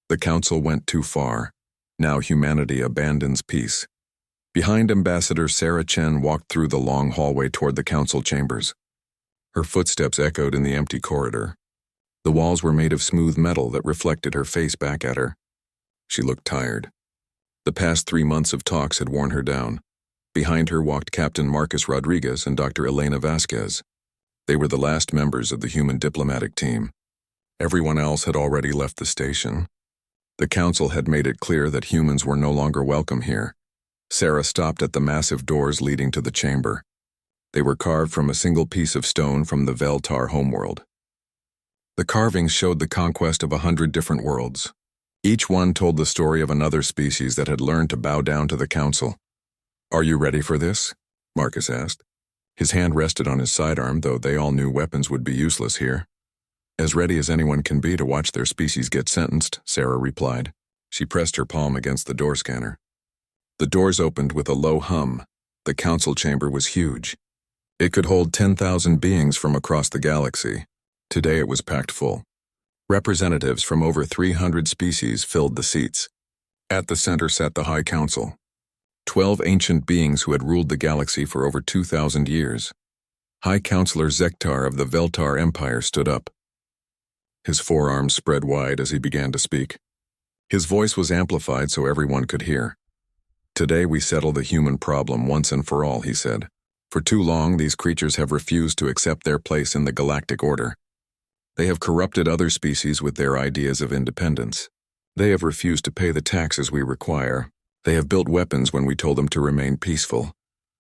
The council went too far. Now humanity abandons peace. Behind Ambassador Sarah Chen walked through the long hallway toward the council chambers. Her footsteps echoed in the empty corridor. The walls were made of smooth metal that reflected her face back at her. She looked tired. The past 3 months of talks had worn her down. Behind her walked Captain Marcus Rodriguez and Dr. Elena Vasquez. They were the last members of the human diplomatic team. Everyone else had already left the station. The council had made it clear that humans were no longer welcome here. Sarah stopped at the massive doors leading to the chamber. They were carved from a single piece of stone from the Veltar homeworld. The carvings showed the conquest of 100 different worlds. Each one told the story of another species that had learned to bow down to the council. "Are you ready for this?" Marcus asked. His hand rested on his sidearm, though they all knew weapons would be useless here. "As ready as anyone can be to watch their species get sentenced," Sarah replied. She pressed her palm against the door scanner. The doors opened with a low hum. The council chamber was huge. It could hold 10,000 beings from across the galaxy. Today it was packed full. Representatives from over 300 species filled the seats. At the center sat the High Council. 12 ancient beings who had ruled the galaxy for over 2,000 years. High Counselor Zektar of the Veltar Empire stood up. His forearms spread wide as he began to speak. His voice was amplified so everyone could hear. "Today we settle the human problem once and for all," he said. "For too long, these creatures have refused to accept their place in the galactic order. They have corrupted other species with their ideas of independence. They have refused to pay the taxes we require. They have built weapons when we told them to remain peaceful."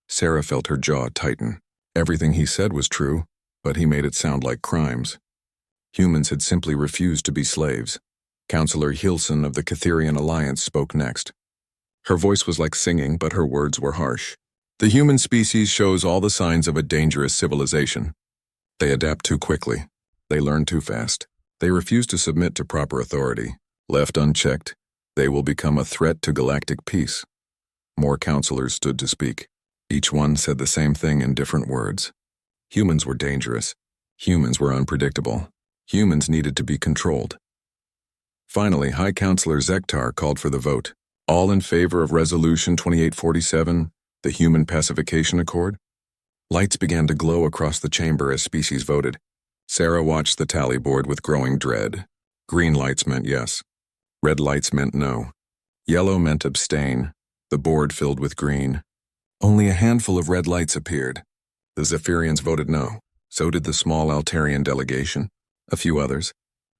Sarah felt her jaw tighten. Everything he said was true, but he made it sound like crimes. Humans had simply refused to be slaves. Counselor Hilson of the Catherian Alliance spoke next. Her voice was like singing, but her words were harsh. "The human species shows all the signs of a dangerous civilization. They adapt too quickly. They learn too fast. They refuse to submit to proper authority. Left unchecked, they will become a threat to galactic peace." More counselors stood to speak. Each one said the same thing in different words. Humans were dangerous. Humans were unpredictable. Humans needed to be controlled. Finally, High Counselor Zektar called for the vote. "All in favor of Resolution 2847, the Human Pacification Accord?" Lights began to glow across the chamber as species voted. Sarah watched the tally board with growing dread. Green lights meant yes. Red lights meant no. Yellow meant abstain. The board filled with green. Only a handful of red lights appeared. The Zephyrians voted no. So did the small Altarian delegation. A few others.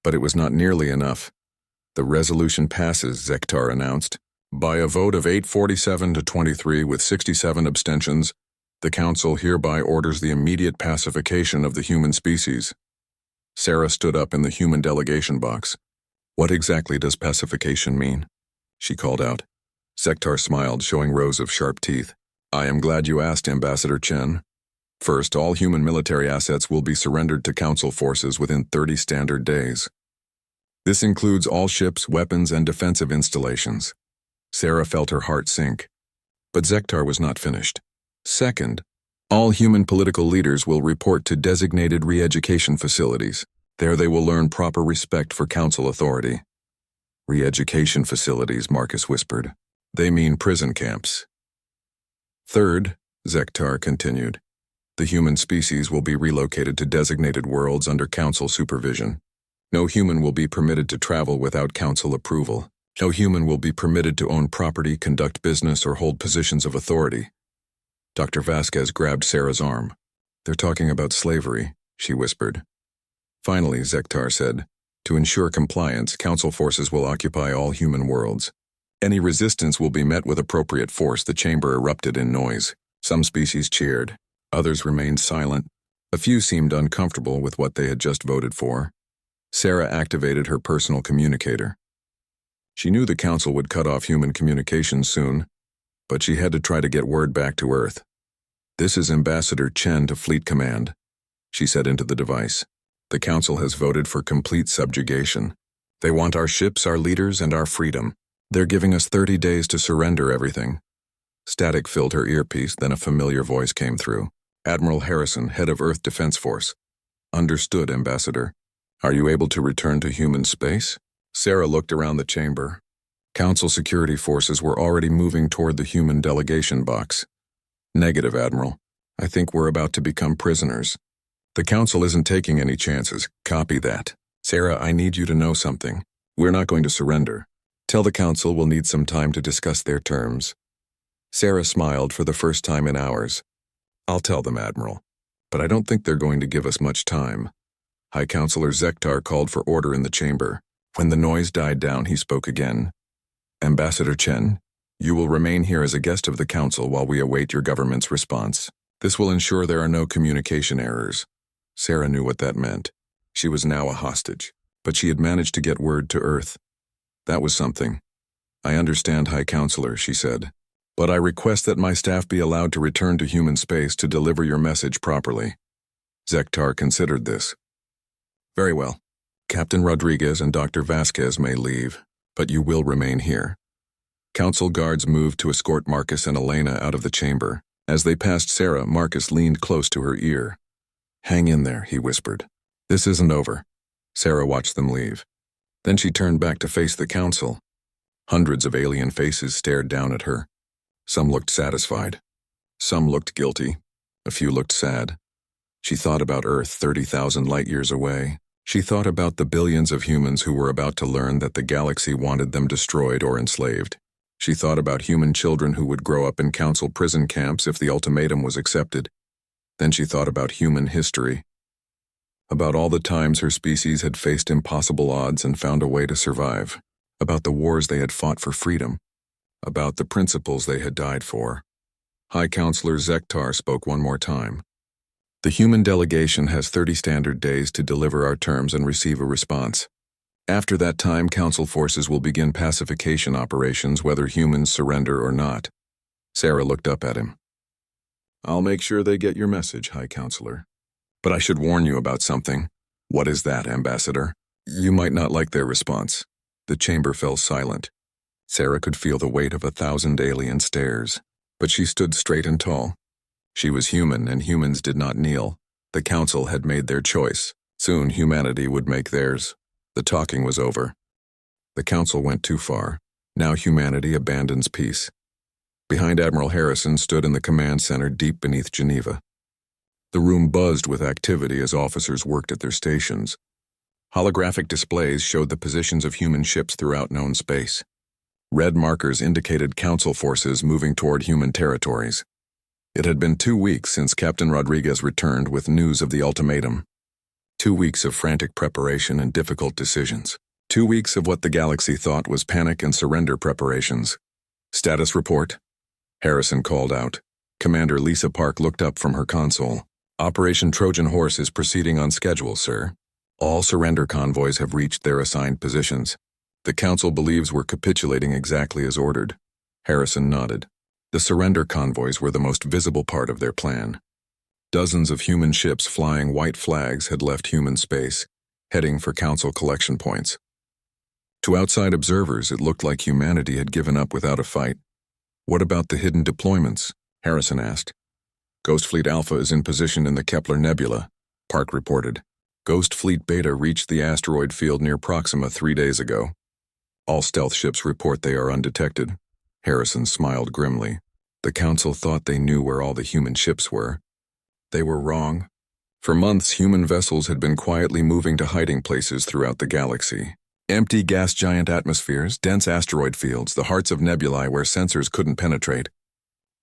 But it was not nearly enough. "The resolution passes," Zektar announced. "By a vote of 847 to 23 with 67 abstentions, the Council hereby orders the immediate pacification of the human species." Sarah stood up in the human delegation box. "What exactly does pacification mean?" she called out. Zektar smiled, showing rows of sharp teeth. "I am glad you asked, Ambassador Chen. First, all human military assets will be surrendered to Council forces within 30 standard days. This includes all ships, weapons, and defensive installations." Sarah felt her heart sink. But Zektar was not finished. "Second, all human political leaders will report to designated re-education facilities. There they will learn proper respect for Council authority." "Re-education facilities," Marcus whispered. "They mean prison camps." "Third," Zektar continued, "the human species will be relocated to designated worlds under Council supervision. No human will be permitted to travel without Council approval. No human will be permitted to own property, conduct business, or hold positions of authority." Dr. Vasquez grabbed Sarah's arm. "They're talking about slavery," she whispered. Finally, Zektar said, "To ensure compliance, Council forces will occupy all human worlds. Any resistance will be met with appropriate force." The chamber erupted in noise. Some species cheered. Others remained silent. A few seemed uncomfortable with what they had just voted for. Sarah activated her personal communicator. She knew the Council would cut off human communications soon, but she had to try to get word back to Earth. "This is Ambassador Chen to Fleet Command," she said into the device. "The Council has voted for complete subjugation. They want our ships, our leaders, and our freedom. They're giving us 30 days to surrender everything." Static filled her earpiece, then a familiar voice came through. "Admiral Harrison, head of Earth Defense Force." "Understood, Ambassador. Are you able to return to human space?" Sarah looked around the chamber. Council security forces were already moving toward the human delegation box. Negative, Admiral. I think we're about to become prisoners. The Council isn't taking any chances. Copy that. Sarah, I need you to know something. We're not going to surrender. Tell the Council we'll need some time to discuss their terms. Sarah smiled for the first time in hours. I'll tell them, Admiral. But I don't think they're going to give us much time. High Counselor Zektar called for order in the chamber. When the noise died down, he spoke again. Ambassador Chen, you will remain here as a guest of the Council while we await your government's response. This will ensure there are no communication errors. Sarah knew what that meant. She was now a hostage, but she had managed to get word to Earth. That was something. I understand, High Counselor, she said, but I request that my staff be allowed to return to human space to deliver your message properly. Zektar considered this. Very well. Captain Rodriguez and Dr. Vasquez may leave, but you will remain here. Council guards moved to escort Marcus and Elena out of the chamber. As they passed Sarah, Marcus leaned close to her ear. Hang in there, he whispered. This isn't over. Sarah watched them leave. Then she turned back to face the Council. Hundreds of alien faces stared down at her. Some looked satisfied. Some looked guilty. A few looked sad. She thought about Earth 30,000 light-years away. She thought about the billions of humans who were about to learn that the galaxy wanted them destroyed or enslaved. She thought about human children who would grow up in Council prison camps if the ultimatum was accepted. Then she thought about human history. About all the times her species had faced impossible odds and found a way to survive. About the wars they had fought for freedom. About the principles they had died for. High Counselor Zektar spoke one more time. The human delegation has 30 standard days to deliver our terms and receive a response. After that time, Council forces will begin pacification operations whether humans surrender or not. Sarah looked up at him. I'll make sure they get your message, High Counselor. But I should warn you about something. What is that, Ambassador? You might not like their response. The chamber fell silent. Sarah could feel the weight of 1,000 alien stares, but she stood straight and tall. She was human, and humans did not kneel. The Council had made their choice. Soon humanity would make theirs. The talking was over. The Council went too far. Now humanity abandons peace. Behind Admiral Harrison stood in the command center deep beneath Geneva. The room buzzed with activity as officers worked at their stations. Holographic displays showed the positions of human ships throughout known space. Red markers indicated Council forces moving toward human territories. It had been 2 weeks since Captain Rodriguez returned with news of the ultimatum. 2 weeks of frantic preparation and difficult decisions. 2 weeks of what the galaxy thought was panic and surrender preparations. Status report? Harrison called out. Commander Lisa Park looked up from her console. Operation Trojan Horse is proceeding on schedule, sir. All surrender convoys have reached their assigned positions. The Council believes we're capitulating exactly as ordered. Harrison nodded. The surrender convoys were the most visible part of their plan. Dozens of human ships flying white flags had left human space, heading for Council collection points. To outside observers, it looked like humanity had given up without a fight. What about the hidden deployments? Harrison asked. Ghost Fleet Alpha is in position in the Kepler Nebula, Park reported. Ghost Fleet Beta reached the asteroid field near Proxima 3 days ago. All stealth ships report they are undetected. Harrison smiled grimly. The Council thought they knew where all the human ships were. They were wrong. For months, human vessels had been quietly moving to hiding places throughout the galaxy. Empty gas giant atmospheres, dense asteroid fields, the hearts of nebulae where sensors couldn't penetrate.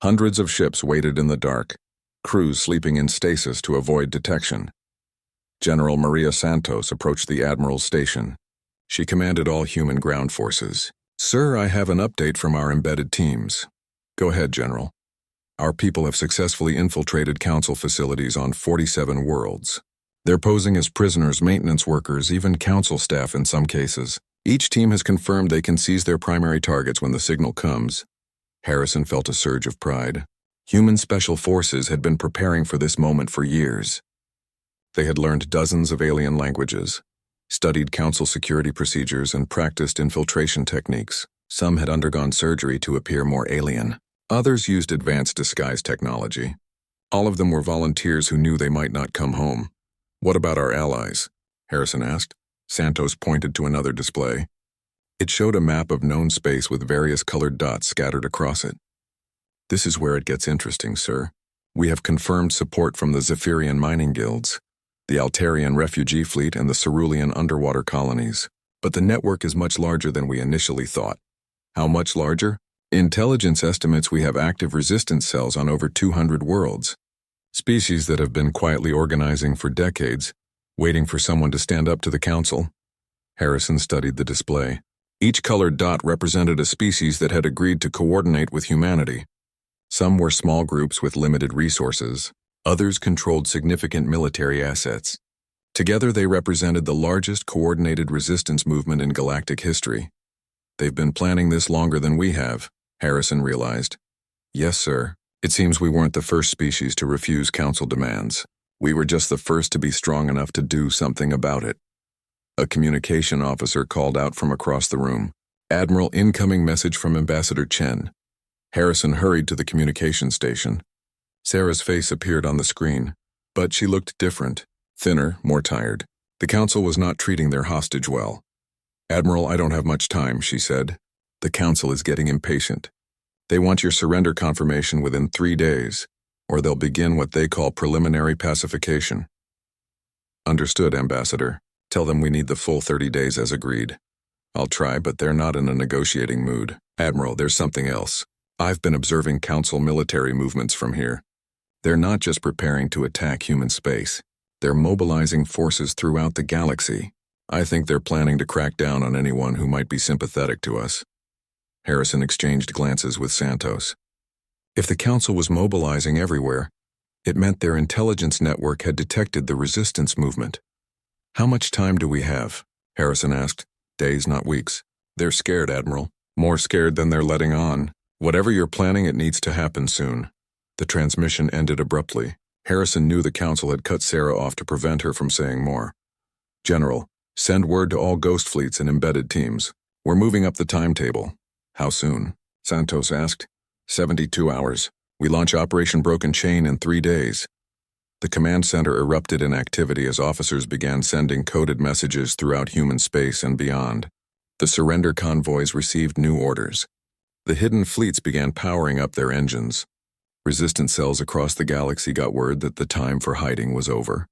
Hundreds of ships waited in the dark, crews sleeping in stasis to avoid detection. General Maria Santos approached the Admiral's station. She commanded all human ground forces. Sir, I have an update from our embedded teams. Go ahead, General. Our people have successfully infiltrated Council facilities on 47 worlds. They're posing as prisoners, maintenance workers, even Council staff in some cases. Each team has confirmed they can seize their primary targets when the signal comes. Harrison felt a surge of pride. Human special forces had been preparing for this moment for years. They had learned dozens of alien languages, studied Council security procedures, and practiced infiltration techniques. Some had undergone surgery to appear more alien. Others used advanced disguise technology. All of them were volunteers who knew they might not come home. What about our allies? Harrison asked. Santos pointed to another display. It showed a map of known space with various colored dots scattered across it. This is where it gets interesting, sir. We have confirmed support from the Zephyrian mining guilds, the Altarian refugee fleet, and the Cerulean underwater colonies. But the network is much larger than we initially thought. How much larger? Intelligence estimates we have active resistance cells on over 200 worlds. Species that have been quietly organizing for decades, waiting for someone to stand up to the council. Harrison studied the display. Each colored dot represented a species that had agreed to coordinate with humanity. Some were small groups with limited resources. Others controlled significant military assets. Together they represented the largest coordinated resistance movement in galactic history. They've been planning this longer than we have, Harrison realized. Yes, sir. It seems we weren't the first species to refuse council demands. We were just the first to be strong enough to do something about it. A communication officer called out from across the room. Admiral, incoming message from Ambassador Chen. Harrison hurried to the communication station. Sarah's face appeared on the screen, but she looked different, thinner, more tired. The council was not treating their hostage well. Admiral, I don't have much time, she said. The council is getting impatient. They want your surrender confirmation within 3 days, or they'll begin what they call preliminary pacification. Understood, Ambassador. Tell them we need the full 30 days as agreed. I'll try, but they're not in a negotiating mood. Admiral, there's something else. I've been observing council military movements from here. They're not just preparing to attack human space. They're mobilizing forces throughout the galaxy. I think they're planning to crack down on anyone who might be sympathetic to us. Harrison exchanged glances with Santos. If the council was mobilizing everywhere, it meant their intelligence network had detected the resistance movement. How much time do we have? Harrison asked. Days, not weeks. They're scared, Admiral. More scared than they're letting on. Whatever you're planning, it needs to happen soon. The transmission ended abruptly. Harrison knew the council had cut Sarah off to prevent her from saying more. General, send word to all ghost fleets and embedded teams. We're moving up the timetable. How soon? Santos asked. 72 hours. We launch Operation Broken Chain in 3 days. The command center erupted in activity as officers began sending coded messages throughout human space and beyond. The surrender convoys received new orders. The hidden fleets began powering up their engines. Resistance cells across the galaxy got word that the time for hiding was over.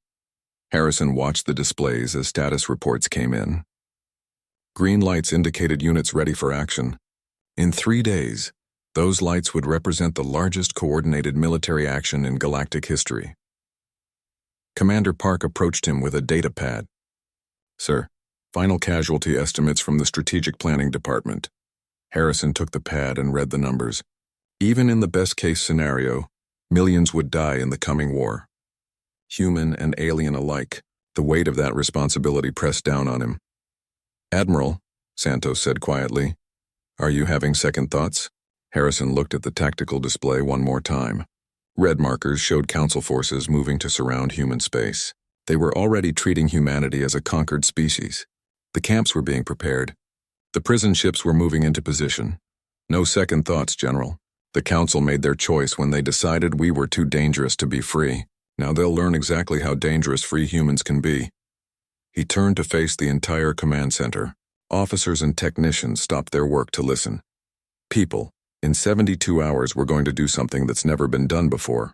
Harrison watched the displays as status reports came in. Green lights indicated units ready for action. In 3 days, those lights would represent the largest coordinated military action in galactic history. Commander Park approached him with a data pad. Sir, final casualty estimates from the Strategic Planning Department. Harrison took the pad and read the numbers. Even in the best-case scenario, millions would die in the coming war. Human and alien alike, the weight of that responsibility pressed down on him. Admiral, Santos said quietly, are you having second thoughts? Harrison looked at the tactical display one more time. Red markers showed council forces moving to surround human space. They were already treating humanity as a conquered species. The camps were being prepared. The prison ships were moving into position. No second thoughts, General. The council made their choice when they decided we were too dangerous to be free. Now they'll learn exactly how dangerous free humans can be. He turned to face the entire command center. Officers and technicians stopped their work to listen. People, in 72 hours we're going to do something that's never been done before.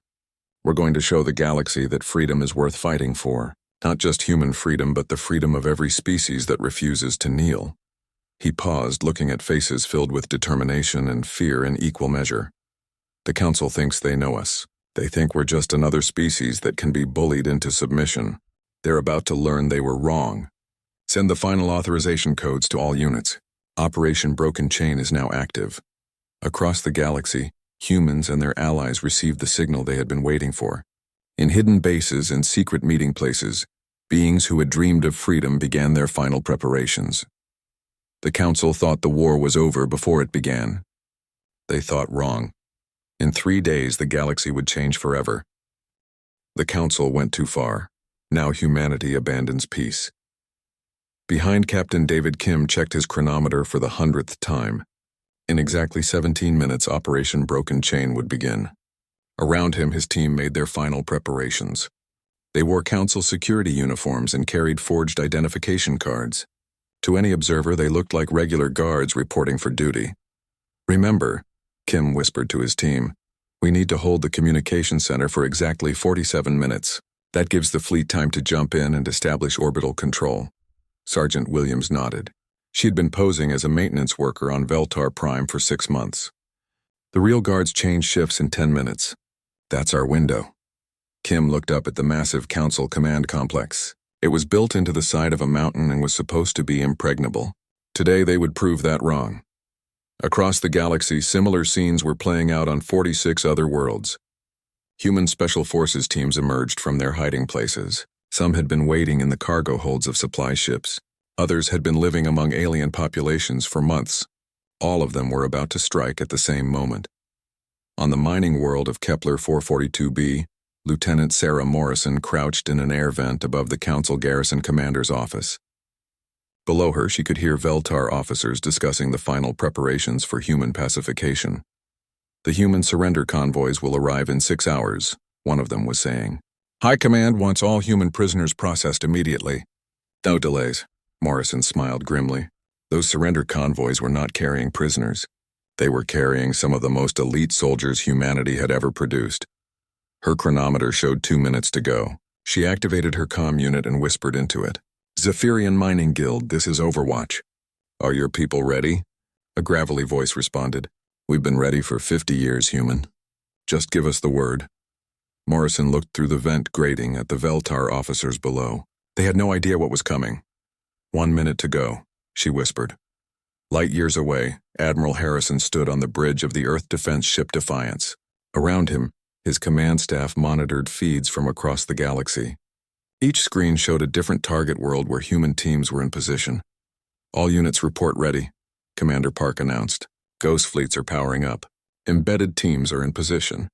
We're going to show the galaxy that freedom is worth fighting for. Not just human freedom, but the freedom of every species that refuses to kneel. He paused, looking at faces filled with determination and fear in equal measure. The council thinks they know us. They think we're just another species that can be bullied into submission. They're about to learn they were wrong. Send the final authorization codes to all units. Operation Broken Chain is now active. Across the galaxy, humans and their allies received the signal they had been waiting for. In hidden bases and secret meeting places, beings who had dreamed of freedom began their final preparations. The council thought the war was over before it began. They thought wrong. In 3 days, the galaxy would change forever. The council went too far. Now humanity abandons peace. Behind Captain David Kim checked his chronometer for the 100th time. In exactly 17 minutes, Operation Broken Chain would begin. Around him, his team made their final preparations. They wore council security uniforms and carried forged identification cards. To any observer, they looked like regular guards reporting for duty. "Remember," Kim whispered to his team, "we need to hold the communication center for exactly 47 minutes. That gives the fleet time to jump in and establish orbital control." Sergeant Williams nodded. She had been posing as a maintenance worker on Veltar Prime for 6 months. "The real guards change shifts in 10 minutes. That's our window." Kim looked up at the massive Council command complex. It was built into the side of a mountain and was supposed to be impregnable. Today they would prove that wrong. Across the galaxy, similar scenes were playing out on 46 other worlds. Human Special Forces teams emerged from their hiding places. Some had been waiting in the cargo holds of supply ships. Others had been living among alien populations for months. All of them were about to strike at the same moment. On the mining world of Kepler 442b, Lieutenant Sarah Morrison crouched in an air vent above the Council Garrison Commander's office. Below her, she could hear Veltar officers discussing the final preparations for human pacification. "The human surrender convoys will arrive in 6 hours, one of them was saying. "High Command wants all human prisoners processed immediately." "No delays," Morrison smiled grimly. Those surrender convoys were not carrying prisoners. They were carrying some of the most elite soldiers humanity had ever produced. Her chronometer showed 2 minutes to go. She activated her comm unit and whispered into it. "Zephyrian Mining Guild, this is Overwatch." "Are your people ready?" A gravelly voice responded. "We've been ready for 50 years, human. Just give us the word." Morrison looked through the vent grating at the Veltar officers below. They had no idea what was coming. 1 minute to go, she whispered. Light years away, Admiral Harrison stood on the bridge of the Earth defense ship Defiance. Around him, his command staff monitored feeds from across the galaxy. Each screen showed a different target world where human teams were in position. "All units report ready," Commander Park announced. "Ghost fleets are powering up. Embedded teams are in position.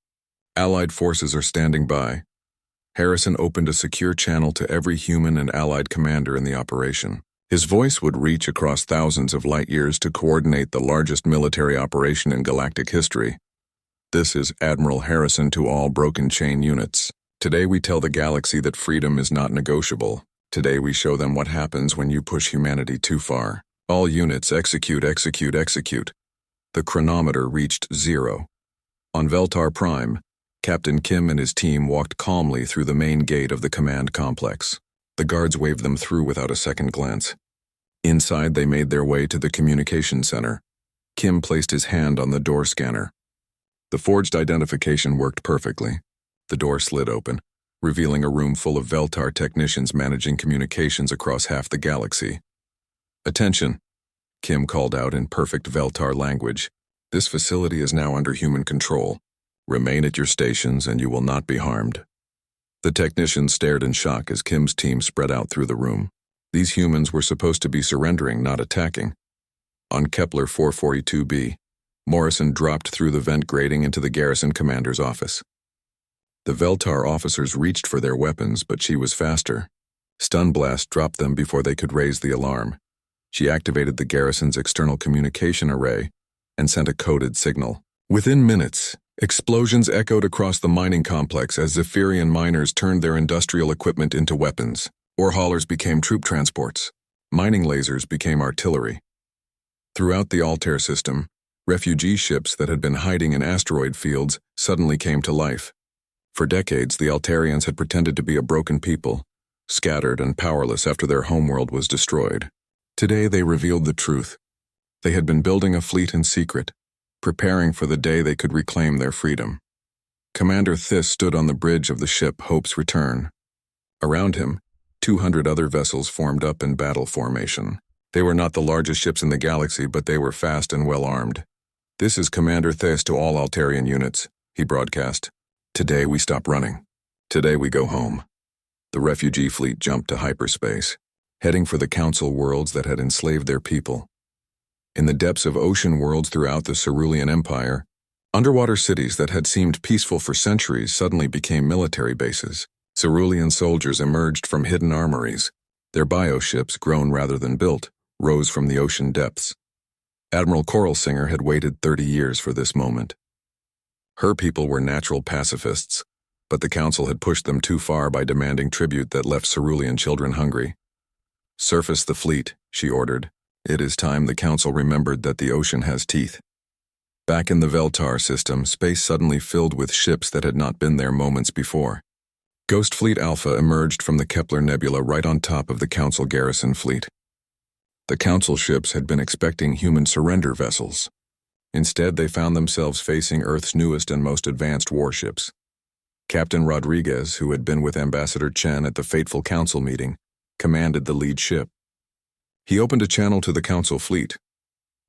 Allied forces are standing by." Harrison opened a secure channel to every human and allied commander in the operation. His voice would reach across thousands of light years to coordinate the largest military operation in galactic history. "This is Admiral Harrison to all Broken Chain units. Today we tell the galaxy that freedom is not negotiable. Today we show them what happens when you push humanity too far. All units execute, execute, execute." The chronometer reached 0. On Veltar Prime, Captain Kim and his team walked calmly through the main gate of the command complex. The guards waved them through without a second glance. Inside, they made their way to the communication center. Kim placed his hand on the door scanner. The forged identification worked perfectly. The door slid open, revealing a room full of Veltar technicians managing communications across half the galaxy. "Attention," Kim called out in perfect Veltar language. "This facility is now under human control. Remain at your stations and you will not be harmed." The technicians stared in shock as Kim's team spread out through the room. These humans were supposed to be surrendering, not attacking. On Kepler 442b, Morrison dropped through the vent grating into the garrison commander's office. The Veltar officers reached for their weapons, but she was faster. Stun Blast dropped them before they could raise the alarm. She activated the garrison's external communication array and sent a coded signal. Within minutes, explosions echoed across the mining complex as Zephyrian miners turned their industrial equipment into weapons. Ore haulers became troop transports. Mining lasers became artillery. Throughout the Altair system, refugee ships that had been hiding in asteroid fields suddenly came to life. For decades, the Altarians had pretended to be a broken people, scattered and powerless after their homeworld was destroyed. Today, they revealed the truth. They had been building a fleet in secret, preparing for the day they could reclaim their freedom. Commander Thys stood on the bridge of the ship Hope's Return. Around him, 200 other vessels formed up in battle formation. They were not the largest ships in the galaxy, but they were fast and well-armed. "This is Commander Thys to all Altarian units," he broadcast. "Today we stop running. Today we go home." The refugee fleet jumped to hyperspace, heading for the Council worlds that had enslaved their people. In the depths of ocean worlds throughout the Cerulean Empire, underwater cities that had seemed peaceful for centuries suddenly became military bases. Cerulean soldiers emerged from hidden armories. Their bioships, grown rather than built, rose from the ocean depths. Admiral Coralsinger had waited 30 years for this moment. Her people were natural pacifists, but the Council had pushed them too far by demanding tribute that left Cerulean children hungry. "Surface the fleet," she ordered. It is time the Council remembered that the ocean has teeth. Back in the Veltar system, space suddenly filled with ships that had not been there moments before. Ghost Fleet Alpha emerged from the Kepler Nebula right on top of the Council garrison fleet. The Council ships had been expecting human surrender vessels. Instead, they found themselves facing Earth's newest and most advanced warships. Captain Rodriguez, who had been with Ambassador Chen at the fateful Council meeting, commanded the lead ship. He opened a channel to the Council fleet.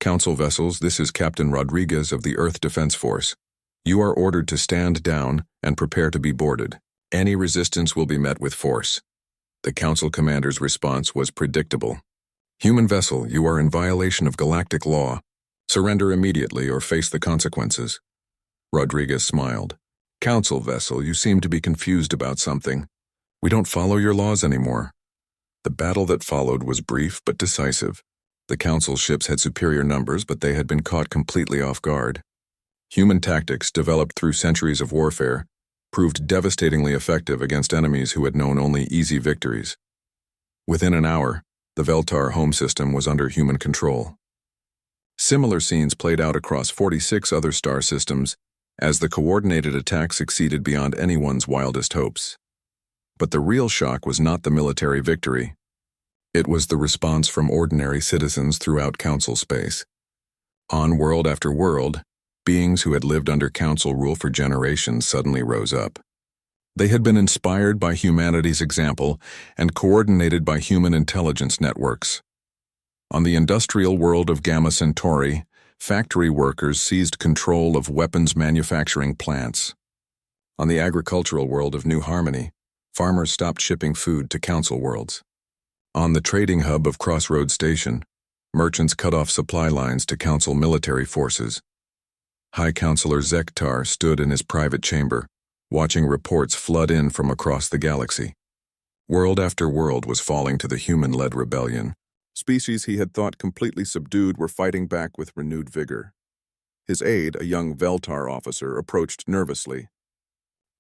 Council vessels, this is Captain Rodriguez of the Earth Defense Force. You are ordered to stand down and prepare to be boarded. Any resistance will be met with force. The Council commander's response was predictable. Human vessel, you are in violation of galactic law. Surrender immediately or face the consequences. Rodriguez smiled. Council vessel, you seem to be confused about something. We don't follow your laws anymore. The battle that followed was brief but decisive. The Council ships had superior numbers, but they had been caught completely off guard. Human tactics, developed through centuries of warfare, proved devastatingly effective against enemies who had known only easy victories. Within an hour, the Veltar home system was under human control. Similar scenes played out across 46 other star systems as the coordinated attack succeeded beyond anyone's wildest hopes. But the real shock was not the military victory. It was the response from ordinary citizens throughout Council space. On world after world, beings who had lived under Council rule for generations suddenly rose up. They had been inspired by humanity's example and coordinated by human intelligence networks. On the industrial world of Gamma Centauri, factory workers seized control of weapons manufacturing plants. On the agricultural world of New Harmony, farmers stopped shipping food to Council worlds. On the trading hub of Crossroads Station, merchants cut off supply lines to Council military forces. High Counselor Zektar stood in his private chamber, watching reports flood in from across the galaxy. World after world was falling to the human-led rebellion. Species he had thought completely subdued were fighting back with renewed vigor. His aide, a young Veltar officer, approached nervously.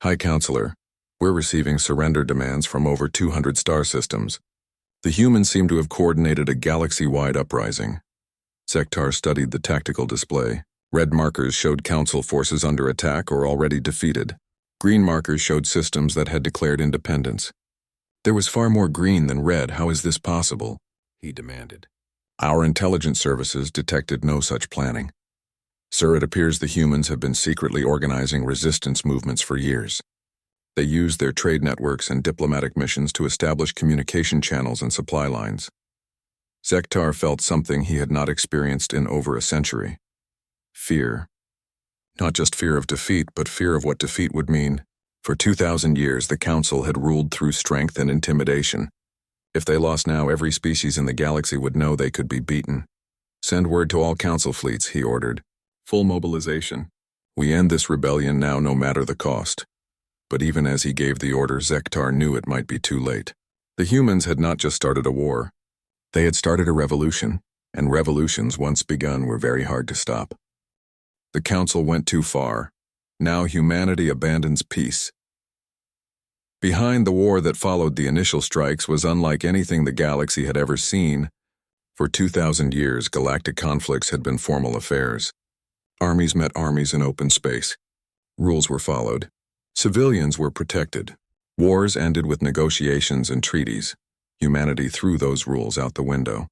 High Counselor, we're receiving surrender demands from over 200 star systems. The humans seem to have coordinated a galaxy-wide uprising. Zektar studied the tactical display. Red markers showed Council forces under attack or already defeated. Green markers showed systems that had declared independence. There was far more green than red. How is this possible? He demanded. Our intelligence services detected no such planning. Sir, it appears the humans have been secretly organizing resistance movements for years. They used their trade networks and diplomatic missions to establish communication channels and supply lines. Zektar felt something he had not experienced in over a century. Fear. Not just fear of defeat, but fear of what defeat would mean. For 2,000 years, the Council had ruled through strength and intimidation. If they lost now, every species in the galaxy would know they could be beaten. Send word to all Council fleets, he ordered. Full mobilization. We end this rebellion now, no matter the cost. But even as he gave the order, Zektar knew it might be too late. The humans had not just started a war. They had started a revolution, and revolutions once begun were very hard to stop. The Council went too far. Now humanity abandons peace. Behind the war that followed the initial strikes was unlike anything the galaxy had ever seen. For 2,000 years, galactic conflicts had been formal affairs. Armies met armies in open space. Rules were followed. Civilians were protected. Wars ended with negotiations and treaties. Humanity threw those rules out the window.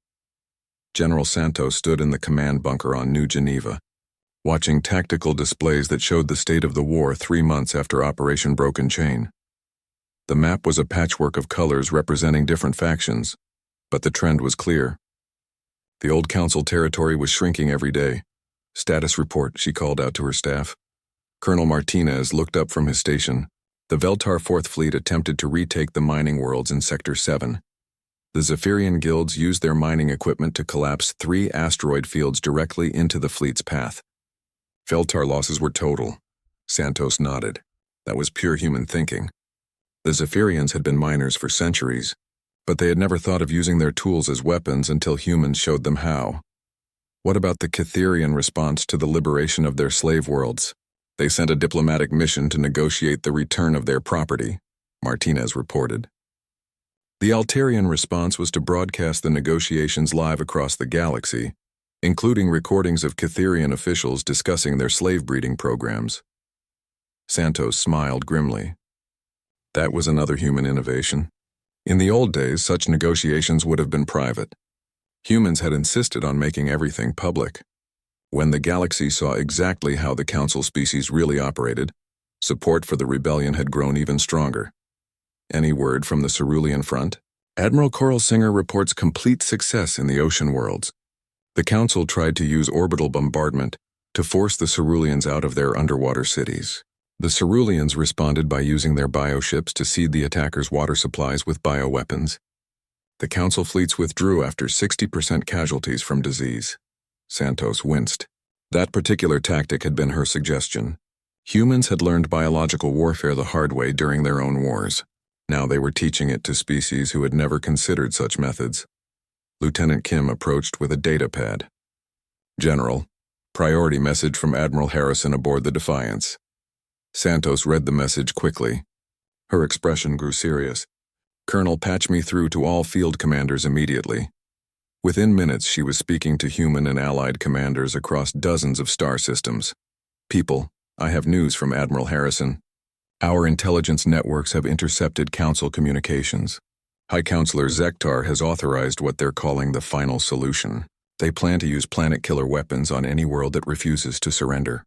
General Santos stood in the command bunker on New Geneva, watching tactical displays that showed the state of the war 3 months after Operation Broken Chain. The map was a patchwork of colors representing different factions, but the trend was clear. The old Council territory was shrinking every day. Status report, she called out to her staff. Colonel Martinez looked up from his station. The Veltar 4th Fleet attempted to retake the mining worlds in Sector 7. The Zephyrian guilds used their mining equipment to collapse 3 asteroid fields directly into the fleet's path. Veltar losses were total. Santos nodded. That was pure human thinking. The Zephyrians had been miners for centuries, but they had never thought of using their tools as weapons until humans showed them how. What about the Catherian response to the liberation of their slave worlds? They sent a diplomatic mission to negotiate the return of their property, Martinez reported. The Altarian response was to broadcast the negotiations live across the galaxy, including recordings of Catherian officials discussing their slave-breeding programs. Santos smiled grimly. That was another human innovation. In the old days, such negotiations would have been private. Humans had insisted on making everything public. When the galaxy saw exactly how the Council species really operated, support for the rebellion had grown even stronger. Any word from the Cerulean front? Admiral Coral Singer reports complete success in the ocean worlds. The Council tried to use orbital bombardment to force the Ceruleans out of their underwater cities. The Ceruleans responded by using their bioships to seed the attackers' water supplies with bioweapons. The Council fleets withdrew after 60% casualties from disease. Santos winced. That particular tactic had been her suggestion. Humans had learned biological warfare the hard way during their own wars. Now they were teaching it to species who had never considered such methods. Lieutenant Kim approached with a data pad. General, priority message from Admiral Harrison aboard the Defiance. Santos read the message quickly. Her expression grew serious. Colonel, patch me through to all field commanders immediately. Within minutes, she was speaking to human and allied commanders across dozens of star systems. People, I have news from Admiral Harrison. Our intelligence networks have intercepted Council communications. High Counselor Zektar has authorized what they're calling the final solution. They plan to use planet-killer weapons on any world that refuses to surrender.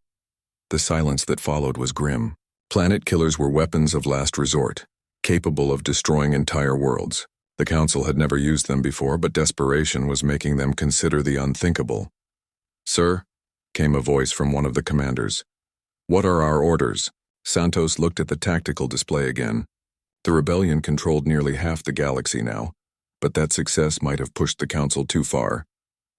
The silence that followed was grim. Planet killers were weapons of last resort, capable of destroying entire worlds. The Council had never used them before, but desperation was making them consider the unthinkable. Sir, came a voice from one of the commanders. What are our orders? Santos looked at the tactical display again. The rebellion controlled nearly half the galaxy now, but that success might have pushed the Council too far.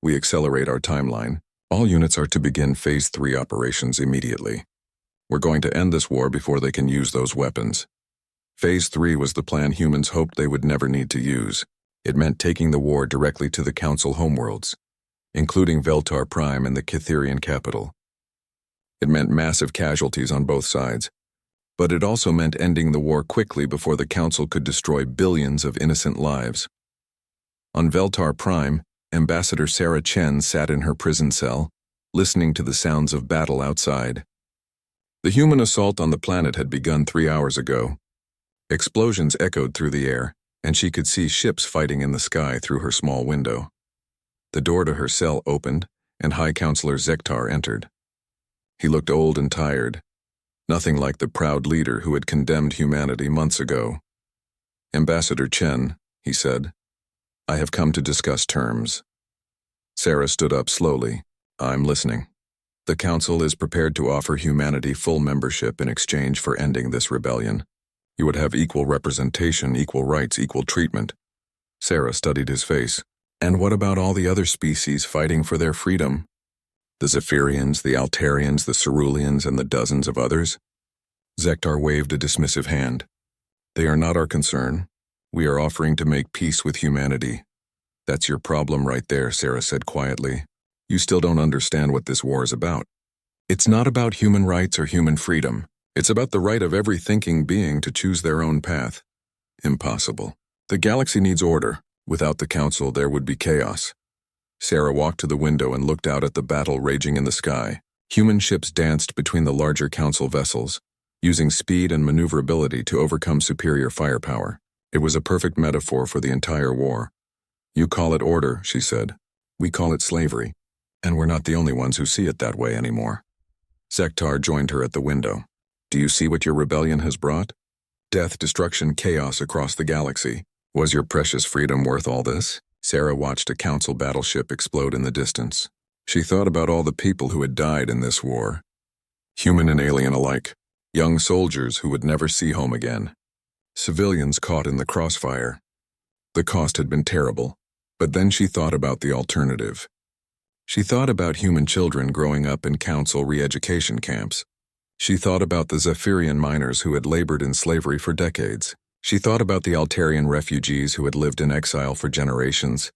We accelerate our timeline. All units are to begin Phase 3 operations immediately. We're going to end this war before they can use those weapons. Phase 3 was the plan humans hoped they would never need to use. It meant taking the war directly to the Council homeworlds, including Veltar Prime and the Catherian capital. It meant massive casualties on both sides, but it also meant ending the war quickly before the Council could destroy billions of innocent lives. On Veltar Prime, Ambassador Sarah Chen sat in her prison cell, listening to the sounds of battle outside. The human assault on the planet had begun 3 hours ago. Explosions echoed through the air, and she could see ships fighting in the sky through her small window. The door to her cell opened, and High Counselor Zektar entered. He looked old and tired, nothing like the proud leader who had condemned humanity months ago. Ambassador Chen, he said, I have come to discuss terms. Sarah stood up slowly. I'm listening. The Council is prepared to offer humanity full membership in exchange for ending this rebellion. You would have equal representation, equal rights, equal treatment. Sarah studied his face. And what about all the other species fighting for their freedom? The Zephyrians, the Altarians, the Ceruleans, and the dozens of others? Zektar waved a dismissive hand. They are not our concern. We are offering to make peace with humanity. That's your problem right there, Sarah said quietly. You still don't understand what this war is about. It's not about human rights or human freedom. It's about the right of every thinking being to choose their own path. Impossible. The galaxy needs order. Without the Council, there would be chaos. Sarah walked to the window and looked out at the battle raging in the sky. Human ships danced between the larger Council vessels, using speed and maneuverability to overcome superior firepower. It was a perfect metaphor for the entire war. You call it order, she said. We call it slavery. And we're not the only ones who see it that way anymore. Zektar joined her at the window. Do you see what your rebellion has brought? Death, destruction, chaos across the galaxy. Was your precious freedom worth all this? Sarah watched a Council battleship explode in the distance. She thought about all the people who had died in this war. Human and alien alike. Young soldiers who would never see home again. Civilians caught in the crossfire. The cost had been terrible, but then she thought about the alternative. She thought about human children growing up in Council re-education camps. She thought about the Zephyrian miners who had labored in slavery for decades. She thought about the Altarian refugees who had lived in exile for generations.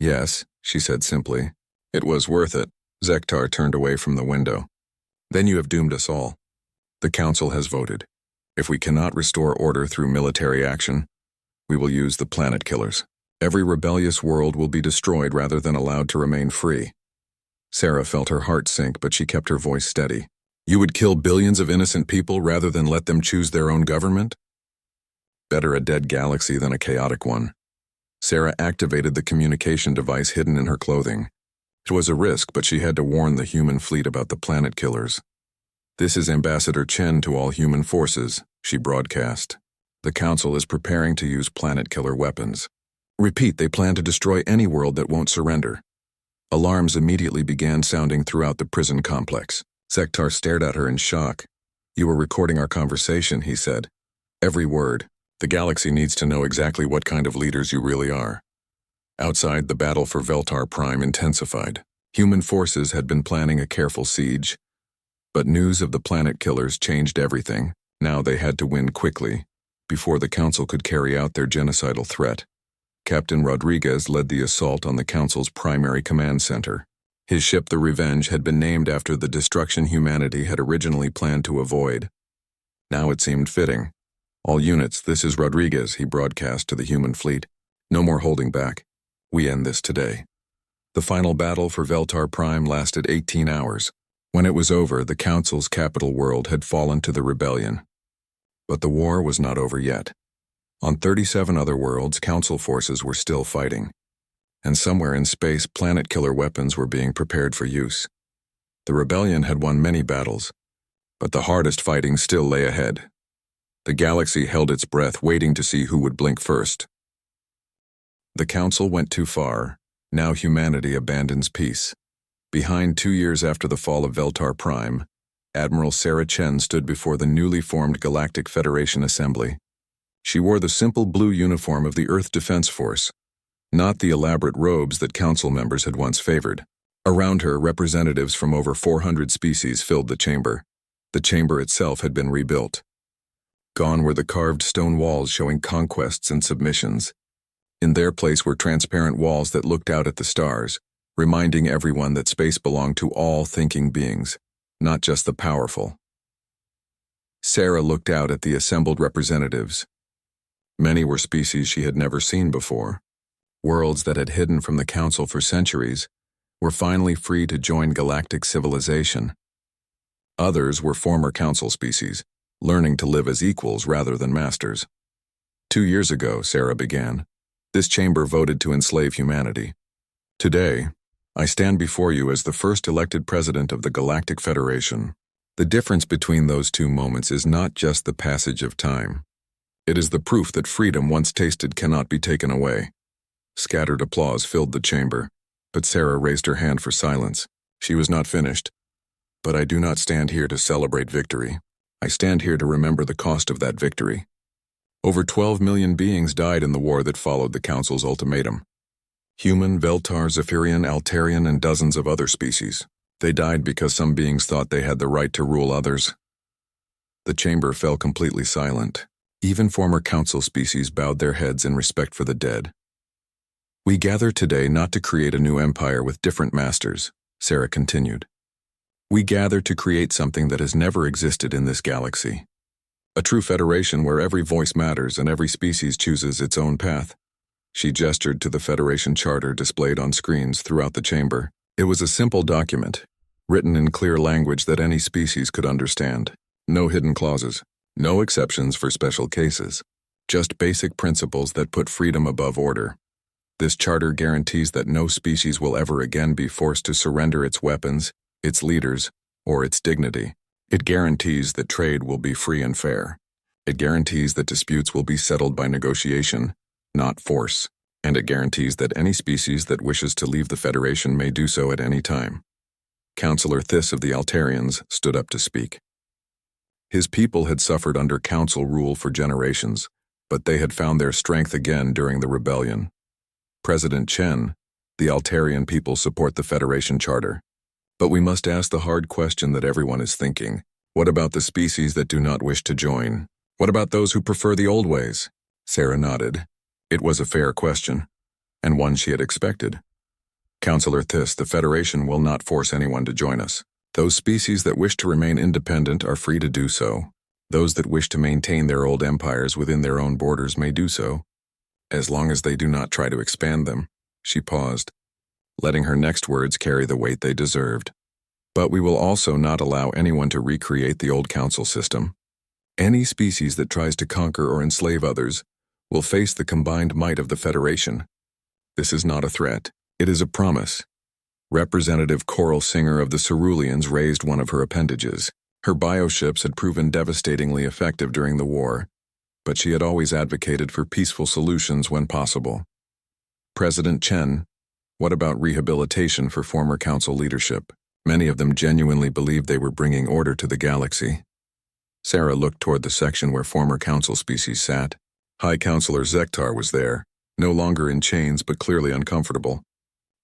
Yes, she said simply. It was worth it. Zektar turned away from the window. Then you have doomed us all. The Council has voted. If we cannot restore order through military action, We will use the planet killers. Every rebellious world will be destroyed rather than allowed to remain free. Sarah felt her heart sink, but she kept her voice steady. You would kill billions of innocent people rather than let them choose their own government? Better a dead galaxy than a chaotic one. Sarah activated the communication device hidden in her clothing. It was a risk, but she had to warn the human fleet about the planet killers. This is Ambassador Chen to all human forces, she broadcast. The Council is preparing to use planet killer weapons. Repeat, they plan to destroy any world that won't surrender. Alarms immediately began sounding throughout the prison complex. Sektar stared at her in shock. You were recording our conversation, he said. Every word. The galaxy needs to know exactly what kind of leaders you really are. Outside, the battle for Veltar Prime intensified. Human forces had been planning a careful siege. But news of the planet killers changed everything. Now they had to win quickly, before the Council could carry out their genocidal threat. Captain Rodriguez led the assault on the Council's primary command center. His ship, the Revenge, had been named after the destruction humanity had originally planned to avoid. Now it seemed fitting. All units, this is Rodriguez, he broadcast to the human fleet. No more holding back. We end this today. The final battle for Veltar Prime lasted 18 hours. When it was over, the Council's capital world had fallen to the rebellion. But the war was not over yet. On 37 other worlds, Council forces were still fighting. And somewhere in space, planet killer weapons were being prepared for use. The rebellion had won many battles, but the hardest fighting still lay ahead. The galaxy held its breath, waiting to see who would blink first. The Council went too far. Now humanity abandons peace. Behind 2 years after the fall of Veltar Prime, Admiral Sarah Chen stood before the newly formed Galactic Federation Assembly. She wore the simple blue uniform of the Earth Defense Force, not the elaborate robes that Council members had once favored. Around her, representatives from over 400 species filled the chamber. The chamber itself had been rebuilt. Gone were the carved stone walls showing conquests and submissions. In their place were transparent walls that looked out at the stars, reminding everyone that space belonged to all thinking beings, not just the powerful. Sarah looked out at the assembled representatives. Many were species she had never seen before. Worlds that had hidden from the Council for centuries were finally free to join galactic civilization. Others were former Council species, learning to live as equals rather than masters. 2 years ago, Sarah began, this chamber voted to enslave humanity. Today, I stand before you as the first elected president of the Galactic Federation. The difference between those two moments is not just the passage of time. It is the proof that freedom once tasted cannot be taken away. Scattered applause filled the chamber, but Sarah raised her hand for silence. She was not finished. But I do not stand here to celebrate victory. I stand here to remember the cost of that victory. Over 12 million beings died in the war that followed the Council's ultimatum. Human, Veltar, Zephyrian, Altarian, and dozens of other species. They died because some beings thought they had the right to rule others. The chamber fell completely silent. Even former Council species bowed their heads in respect for the dead. We gather today not to create a new empire with different masters, Sarah continued. We gather to create something that has never existed in this galaxy. A true federation where every voice matters and every species chooses its own path. She gestured to the Federation Charter displayed on screens throughout the chamber. It was a simple document, written in clear language that any species could understand. No hidden clauses, no exceptions for special cases. Just basic principles that put freedom above order. This charter guarantees that no species will ever again be forced to surrender its weapons, its leaders, or its dignity. It guarantees that trade will be free and fair. It guarantees that disputes will be settled by negotiation, not force. And it guarantees that any species that wishes to leave the Federation may do so at any time. Councillor Thys of the Altarians stood up to speak. His people had suffered under Council rule for generations, but they had found their strength again during the rebellion. President Chen, the Altarian people support the Federation Charter. But we must ask the hard question that everyone is thinking. What about the species that do not wish to join? What about those who prefer the old ways? Sarah nodded. It was a fair question, and one she had expected. Councillor Thys, the Federation will not force anyone to join us. Those species that wish to remain independent are free to do so. Those that wish to maintain their old empires within their own borders may do so. As long as they do not try to expand them, she paused, letting her next words carry the weight they deserved. But we will also not allow anyone to recreate the old council system. Any species that tries to conquer or enslave others will face the combined might of the Federation. This is not a threat, it is a promise. Representative Coral Singer of the Ceruleans raised one of her appendages. Her bioships had proven devastatingly effective during the war, but she had always advocated for peaceful solutions when possible. President Chen, what about rehabilitation for former council leadership? Many of them genuinely believed they were bringing order to the galaxy. Sarah looked toward the section where former council species sat. High Counselor Zektar was there, no longer in chains but clearly uncomfortable.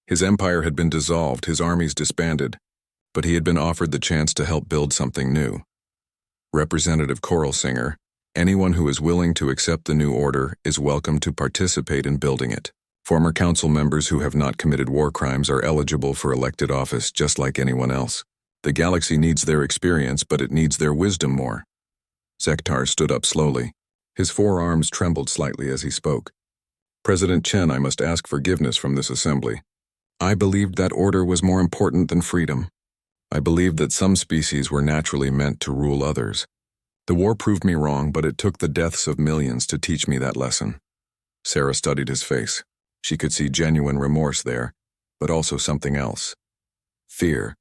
His empire had been dissolved, his armies disbanded, but he had been offered the chance to help build something new. Representative Coral Singer, anyone who is willing to accept the new order is welcome to participate in building it. Former council members who have not committed war crimes are eligible for elected office just like anyone else. The galaxy needs their experience, but it needs their wisdom more. Zektar stood up slowly. His forearms trembled slightly as he spoke. President Chen, I must ask forgiveness from this assembly. I believed that order was more important than freedom. I believed that some species were naturally meant to rule others. The war proved me wrong, but it took the deaths of millions to teach me that lesson. Sarah studied his face. She could see genuine remorse there, but also something else. Fear.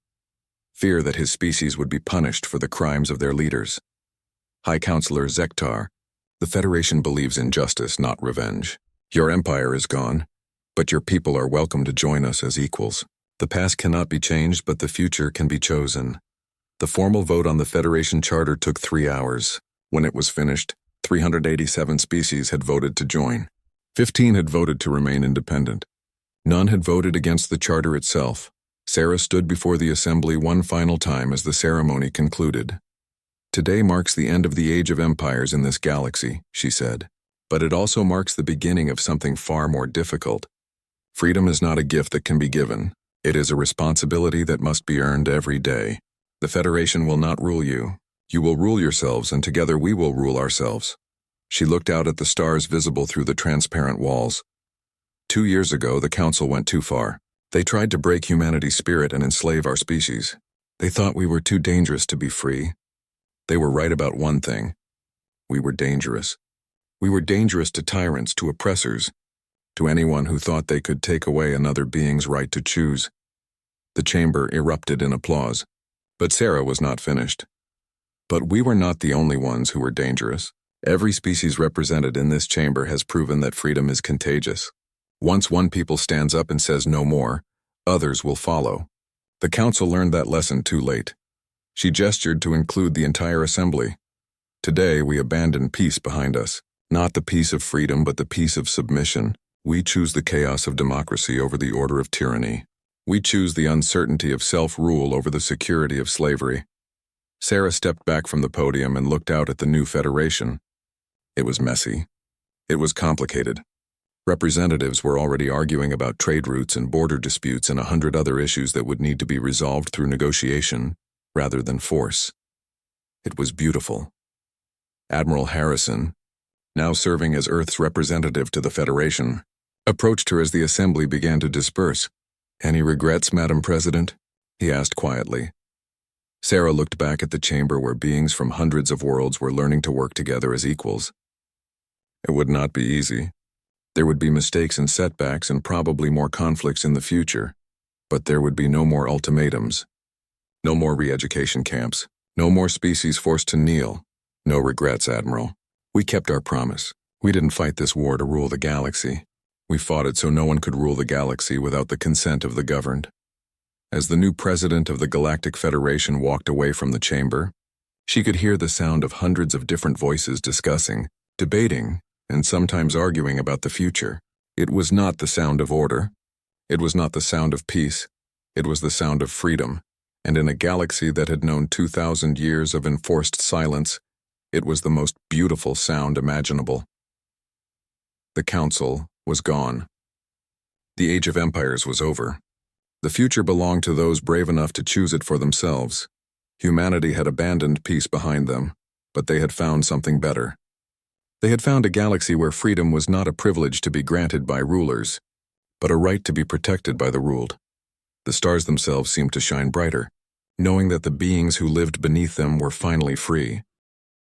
Fear that his species would be punished for the crimes of their leaders. High Counselor Zektar, the Federation believes in justice, not revenge. Your empire is gone, but your people are welcome to join us as equals. The past cannot be changed, but the future can be chosen. The formal vote on the Federation Charter took 3 hours. When it was finished, 387 species had voted to join. 15 had voted to remain independent. None had voted against the charter itself. Sarah stood before the assembly one final time as the ceremony concluded. Today marks the end of the age of empires in this galaxy, she said. But it also marks the beginning of something far more difficult. Freedom is not a gift that can be given. It is a responsibility that must be earned every day. The Federation will not rule you. You will rule yourselves, and together we will rule ourselves. She looked out at the stars visible through the transparent walls. 2 years ago, the Council went too far. They tried to break humanity's spirit and enslave our species. They thought we were too dangerous to be free. They were right about one thing. We were dangerous. We were dangerous to tyrants, to oppressors, to anyone who thought they could take away another being's right to choose. The chamber erupted in applause, but Sarah was not finished. But we were not the only ones who were dangerous. Every species represented in this chamber has proven that freedom is contagious. Once one people stands up and says no more, others will follow. The Council learned that lesson too late. She gestured to include the entire assembly. Today we abandon peace behind us. Not the peace of freedom, but the peace of submission. We choose the chaos of democracy over the order of tyranny. We choose the uncertainty of self-rule over the security of slavery. Sarah stepped back from the podium and looked out at the new Federation. It was messy. It was complicated. Representatives were already arguing about trade routes and border disputes and 100 other issues that would need to be resolved through negotiation rather than force. It was beautiful. Admiral Harrison, now serving as Earth's representative to the Federation, approached her as the assembly began to disperse. "Any regrets, Madam President?" he asked quietly. Sarah looked back at the chamber where beings from hundreds of worlds were learning to work together as equals. It would not be easy. There would be mistakes and setbacks and probably more conflicts in the future, but there would be no more ultimatums. No more re-education camps. No more species forced to kneel. No regrets, Admiral. We kept our promise. We didn't fight this war to rule the galaxy. We fought it so no one could rule the galaxy without the consent of the governed. As the new president of the Galactic Federation walked away from the chamber, she could hear the sound of hundreds of different voices discussing, debating, and sometimes arguing about the future. It was not the sound of order. It was not the sound of peace. It was the sound of freedom. And in a galaxy that had known 2,000 years of enforced silence, it was the most beautiful sound imaginable. The Council was gone. The Age of Empires was over. The future belonged to those brave enough to choose it for themselves. Humanity had abandoned peace behind them, but they had found something better. They had found a galaxy where freedom was not a privilege to be granted by rulers, but a right to be protected by the ruled. The stars themselves seemed to shine brighter, knowing that the beings who lived beneath them were finally free.